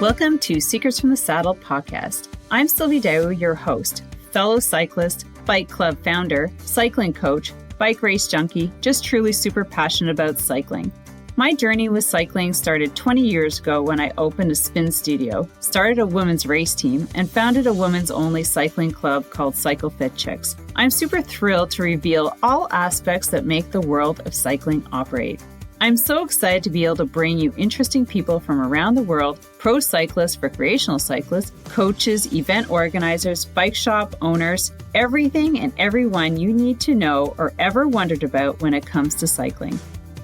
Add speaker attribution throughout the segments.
Speaker 1: Welcome to Secrets from the Saddle podcast. I'm Sylvie, your host, fellow cyclist, bike club founder, cycling coach, bike race junkie, just truly super passionate about cycling. My journey with cycling started 20 years ago when I opened a spin studio, started a women's race team, and founded a women's only cycling club called Cycle Fit Chicks. I'm super thrilled to reveal all aspects that make the world of cycling operate. I'm so excited to be able to bring you interesting people from around the world, pro cyclists, recreational cyclists, coaches, event organizers, bike shop owners, everything and everyone you need to know or ever wondered about when it comes to cycling.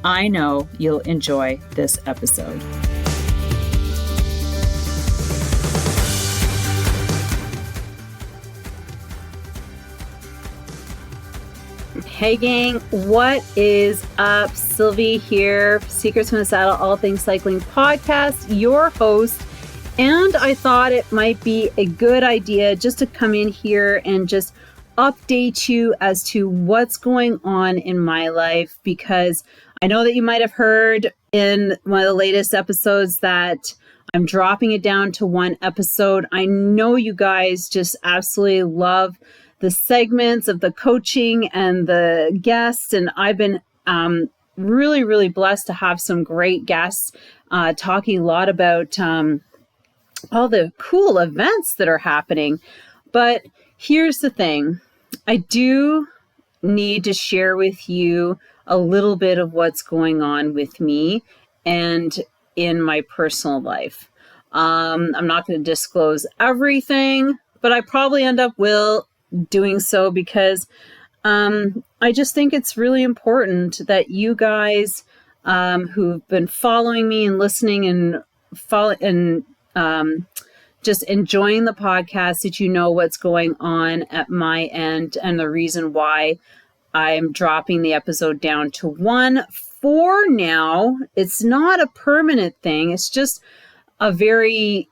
Speaker 1: I know you'll enjoy this episode. Hey gang, what is up? Sylvie here, Secrets from the Saddle, All Things Cycling podcast, your host. And I thought it might be a good idea just to come in here and just update you as to what's going on in my life, because I know that you might have heard in one of the latest episodes that I'm dropping it down to one episode. I know you guys just absolutely love the segments of the coaching and the guests, and I've been really, really blessed to have some great guests talking a lot about all the cool events that are happening. But here's the thing. I do need to share with you a little bit of what's going on with me and in my personal life. I'm not going to disclose everything, but I probably end up doing so because I just think it's really important that you guys who've been following me and listening and just enjoying the podcast, that you know what's going on at my end and the reason why I'm dropping the episode down to one for now. It's not a permanent thing. It's just a very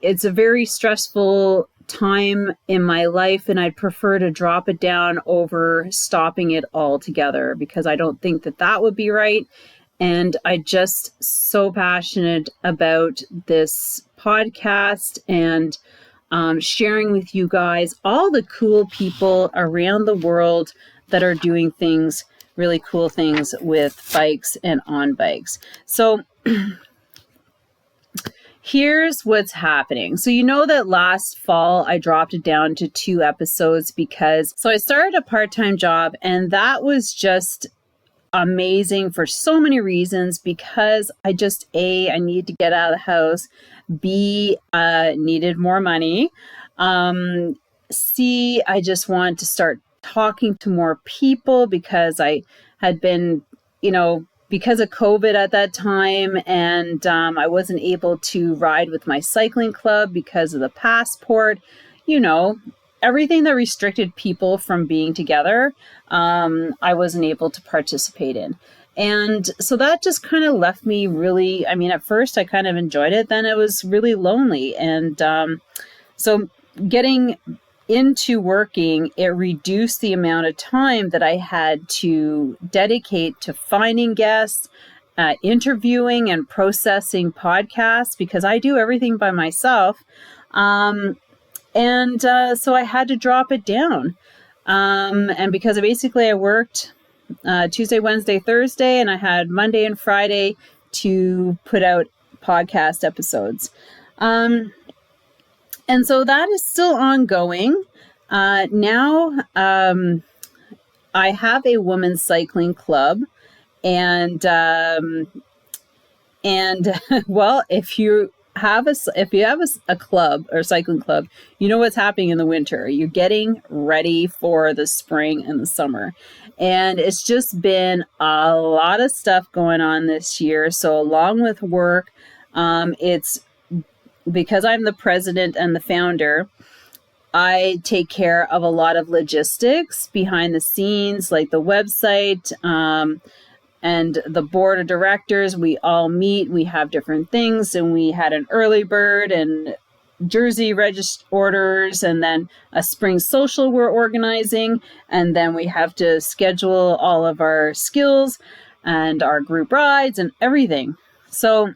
Speaker 1: stressful time in my life, and I'd prefer to drop it down over stopping it altogether because I don't think that would be right. And I just so passionate about this podcast and sharing with you guys all the cool people around the world that are doing things, really cool things with bikes and on bikes. So here's what's happening. So you know that last fall I dropped it down to 2 episodes because I started a part-time job, and that was just amazing for so many reasons, because I just I need to get out of the house, B, needed more money, C, I just wanted to start talking to more people because I had been, because of COVID at that time, and I wasn't able to ride with my cycling club because of the passport, everything that restricted people from being together, I wasn't able to participate in. And so that just kind of left me really, at first I kind of enjoyed it, then it was really lonely. And so getting into working, it reduced the amount of time that I had to dedicate to finding guests, interviewing and processing podcasts, because I do everything by myself. So I had to drop it down. And because I worked Tuesday, Wednesday, Thursday, and I had Monday and Friday to put out podcast episodes. And so that is still ongoing. Now, I have a women's cycling club, and well, if you have a club or cycling club, you know what's happening in the winter. You're getting ready for the spring and the summer. And it's just been a lot of stuff going on this year. So along with work, it's because I'm the president and the founder, I take care of a lot of logistics behind the scenes, like the website, and the board of directors. We all meet, we have different things, and we had an early bird and jersey orders, and then a spring social we're organizing, and then we have to schedule all of our skills and our group rides and everything. So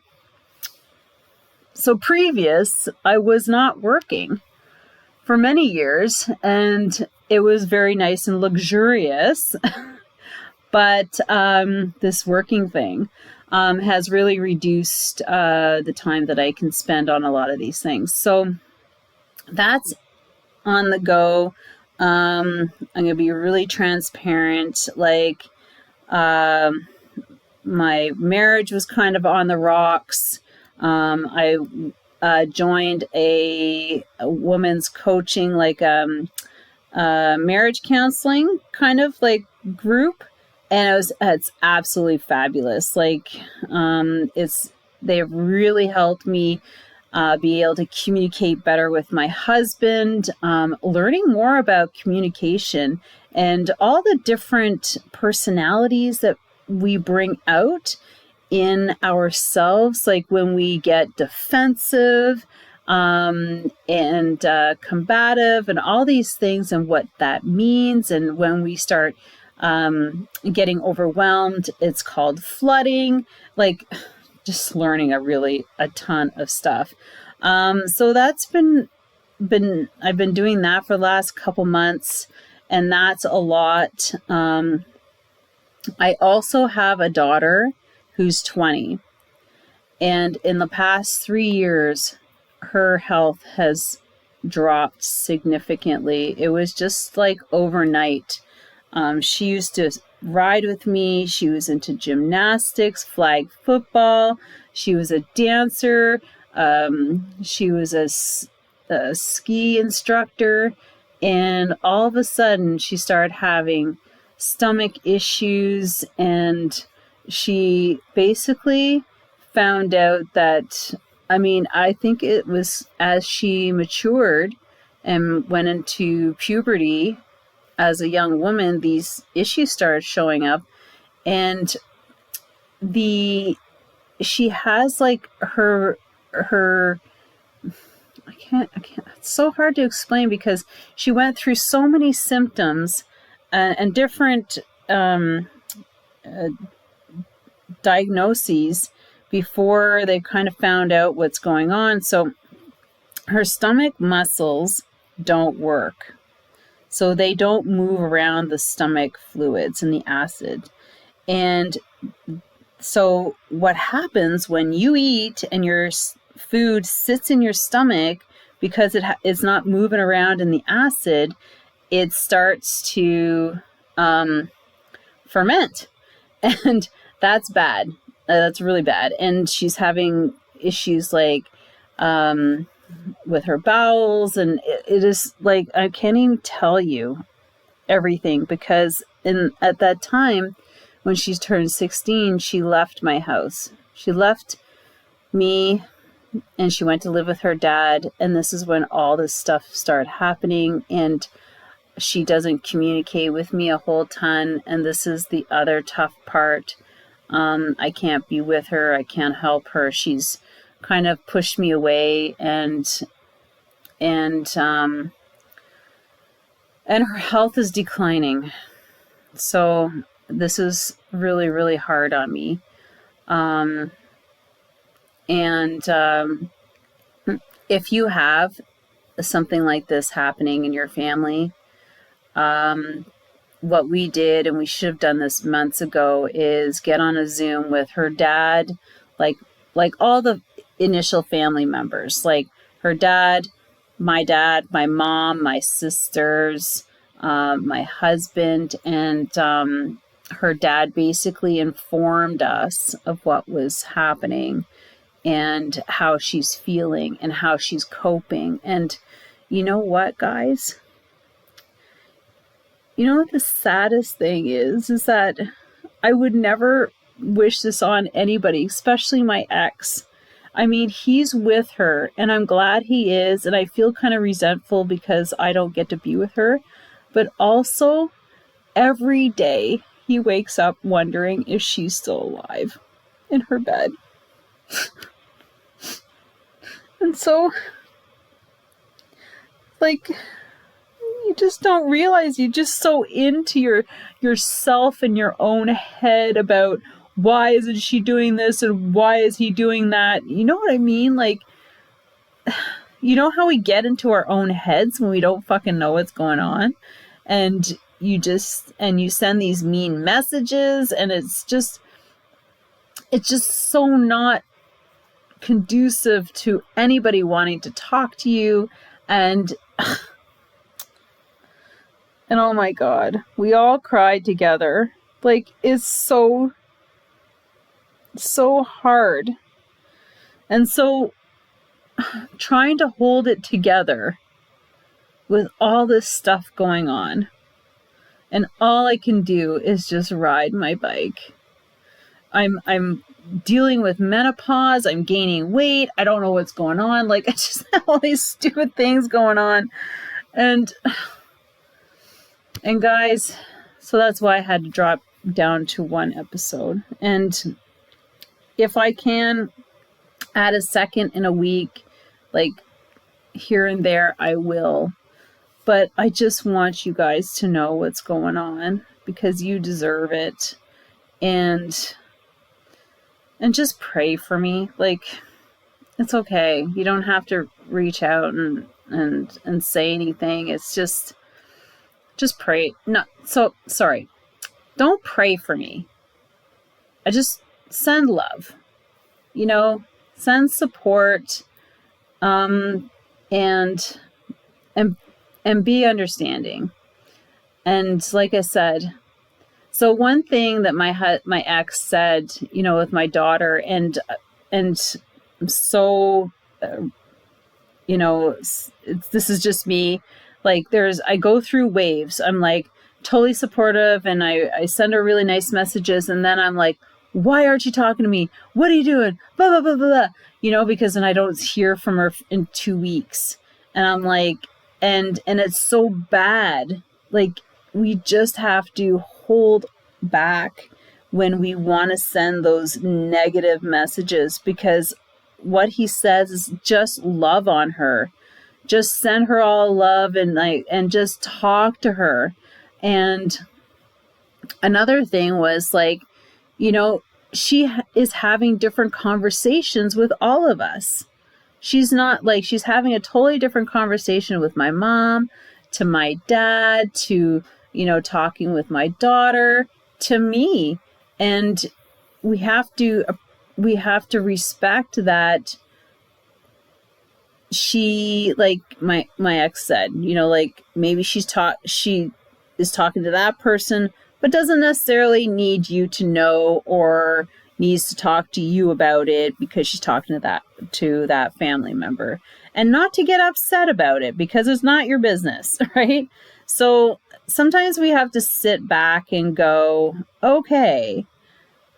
Speaker 1: So previous, I was not working for many years, and it was very nice and luxurious. But this working thing has really reduced the time that I can spend on a lot of these things. So that's on the go. I'm going to be really transparent. Like, my marriage was kind of on the rocks. I joined a woman's coaching, like marriage counseling kind of like group, and it's absolutely fabulous. Like, they've really helped me be able to communicate better with my husband, learning more about communication and all the different personalities that we bring out in ourselves, like when we get defensive and combative and all these things, and what that means. And when we start getting overwhelmed, it's called flooding. Like, just learning a ton of stuff. So that's been I've been doing that for the last couple months, and that's a lot. I also have a daughter who's 20, and in the past 3 years, her health has dropped significantly. It was just like overnight. She used to ride with me. She was into gymnastics, flag football. She was a dancer. She was a ski instructor. And all of a sudden, she started having stomach issues. And she basically found out that, I think it was as she matured and went into puberty as a young woman, these issues started showing up. And she has like her I can't, it's so hard to explain, because she went through so many symptoms and different diagnoses before they kind of found out what's going on. So her stomach muscles don't work. So they don't move around the stomach fluids and the acid. And so what happens when you eat and your food sits in your stomach, because it's not moving around in the acid, it starts to ferment. And that's bad. That's really bad. And she's having issues like with her bowels, and it is like, I can't even tell you everything, because at that time when she turned 16, she left my house. She left me and she went to live with her dad, and this is when all this stuff started happening. And she doesn't communicate with me a whole ton, and this is the other tough part. I can't be with her. I can't help her. She's kind of pushed me away, and her health is declining. So this is really, really hard on me. If you have something like this happening in your family, what we did, and we should have done this months ago, is get on a Zoom with her dad, like all the initial family members, like her dad, my mom, my sisters, my husband, and her dad basically informed us of what was happening and how she's feeling and how she's coping. And you know what, guys? You know what the saddest thing is that I would never wish this on anybody, especially my ex. He's with her, and I'm glad he is, and I feel kind of resentful because I don't get to be with her. But also, every day he wakes up wondering if she's still alive in her bed. And so, like, you just don't realize, you're just so into yourself and your own head about why isn't she doing this and why is he doing that. You know what I mean? Like, you know how we get into our own heads when we don't fucking know what's going on, and you send these mean messages, and it's just so not conducive to anybody wanting to talk to you. And oh my God, we all cried together. Like, it's so hard. And so trying to hold it together with all this stuff going on, and all I can do is just ride my bike. I'm dealing with menopause. I'm gaining weight. I don't know what's going on. Like, I just have all these stupid things going on. And guys, so that's why I had to drop down to one episode. And if I can add a second in a week, like here and there, I will. But I just want you guys to know what's going on, because you deserve it. And just pray for me. Like, it's okay. You don't have to reach out and say anything. It's just pray. Sorry. Don't pray for me. I just send love, send support, and be understanding. And like I said, so one thing that my ex said, with my daughter, and so, this is just me. Like, I go through waves. I'm like totally supportive, and I send her really nice messages, and then I'm like, why aren't you talking to me? What are you doing? Blah, blah, blah, blah. Because then I don't hear from her in 2 weeks. And I'm like, and it's so bad. Like, we just have to hold back when we want to send those negative messages, because what he says is just love on her. Just send her all love, and just talk to her. And another thing was, like, she is having different conversations with all of us. She's not like, she's having a totally different conversation with my mom, to my dad, to, talking with my daughter, to me. And we have to respect that. She, like my ex said, like, maybe she is talking to that person, but doesn't necessarily need you to know, or needs to talk to you about it because she's talking to that family member, and not to get upset about it, because it's not your business, right? So sometimes we have to sit back and go, okay,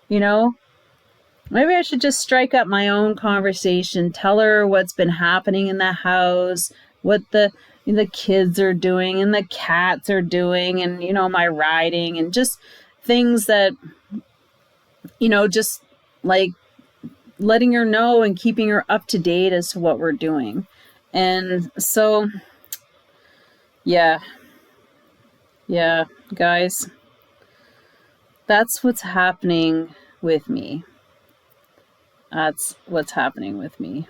Speaker 1: maybe I should just strike up my own conversation, tell her what's been happening in the house, what the kids are doing and the cats are doing, and, my riding, and just things that, just like letting her know and keeping her up to date as to what we're doing. And so, yeah, guys, that's what's happening with me. That's what's happening with me.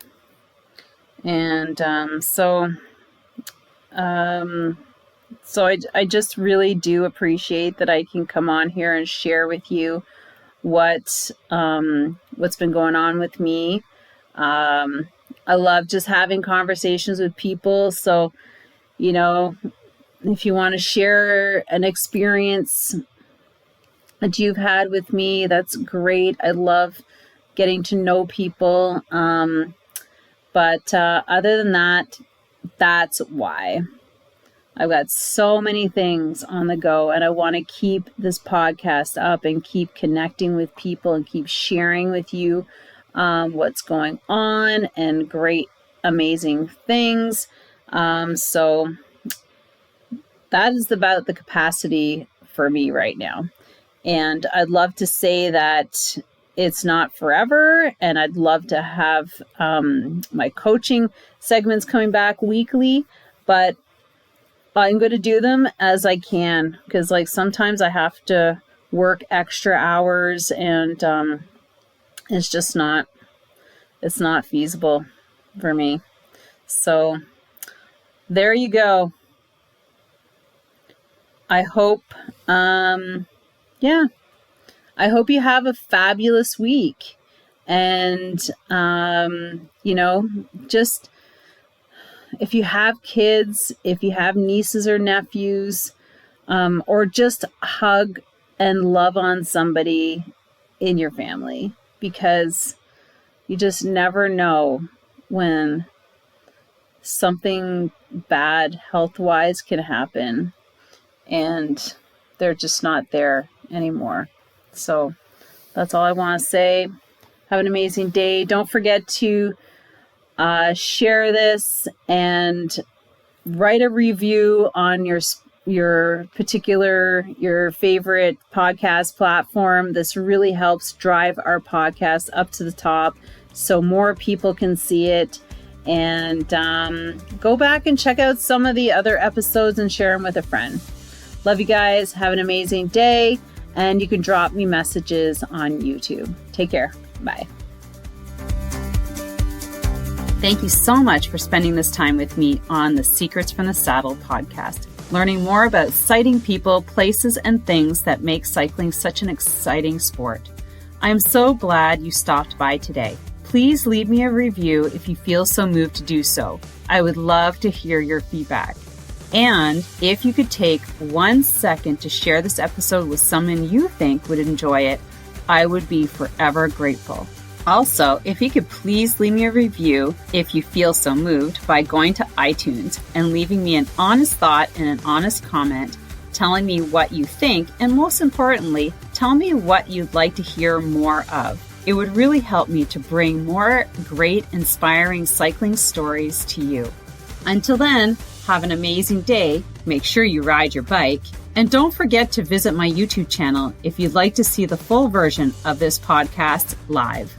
Speaker 1: And so I just really do appreciate that I can come on here and share with you what's been going on with me. I love just having conversations with people. So, if you want to share an experience that you've had with me, that's great. I love getting to know people. But other than that, that's why. I've got so many things on the go, and I want to keep this podcast up and keep connecting with people and keep sharing with you what's going on and great, amazing things. So that is about the capacity for me right now. And I'd love to say that it's not forever, and I'd love to have my coaching segments coming back weekly, but I'm going to do them as I can, because like sometimes I have to work extra hours, and it's not feasible for me. So there you go. I hope, I hope you have a fabulous week. And, just if you have kids, if you have nieces or nephews, or just hug and love on somebody in your family, because you just never know when something bad health-wise can happen and they're just not there anymore. So that's all I want to say. Have an amazing day. Don't forget to share this and write a review on your favorite podcast platform. This really helps drive our podcast up to the top so more people can see it. And go back and check out some of the other episodes and share them with a friend. Love you guys. Have an amazing day. And you can drop me messages on YouTube. Take care. Bye. Thank you so much for spending this time with me on the Secrets from the Saddle podcast, learning more about sighting people, places, and things that make cycling such an exciting sport. I am so glad you stopped by today. Please leave me a review if you feel so moved to do so. I would love to hear your feedback. And if you could take 1 second to share this episode with someone you think would enjoy it, I would be forever grateful. Also, if you could please leave me a review if you feel so moved by going to iTunes and leaving me an honest thought and an honest comment, telling me what you think, and most importantly, tell me what you'd like to hear more of. It would really help me to bring more great, inspiring cycling stories to you. Until then, have an amazing day. Make sure you ride your bike. And don't forget to visit my YouTube channel if you'd like to see the full version of this podcast live.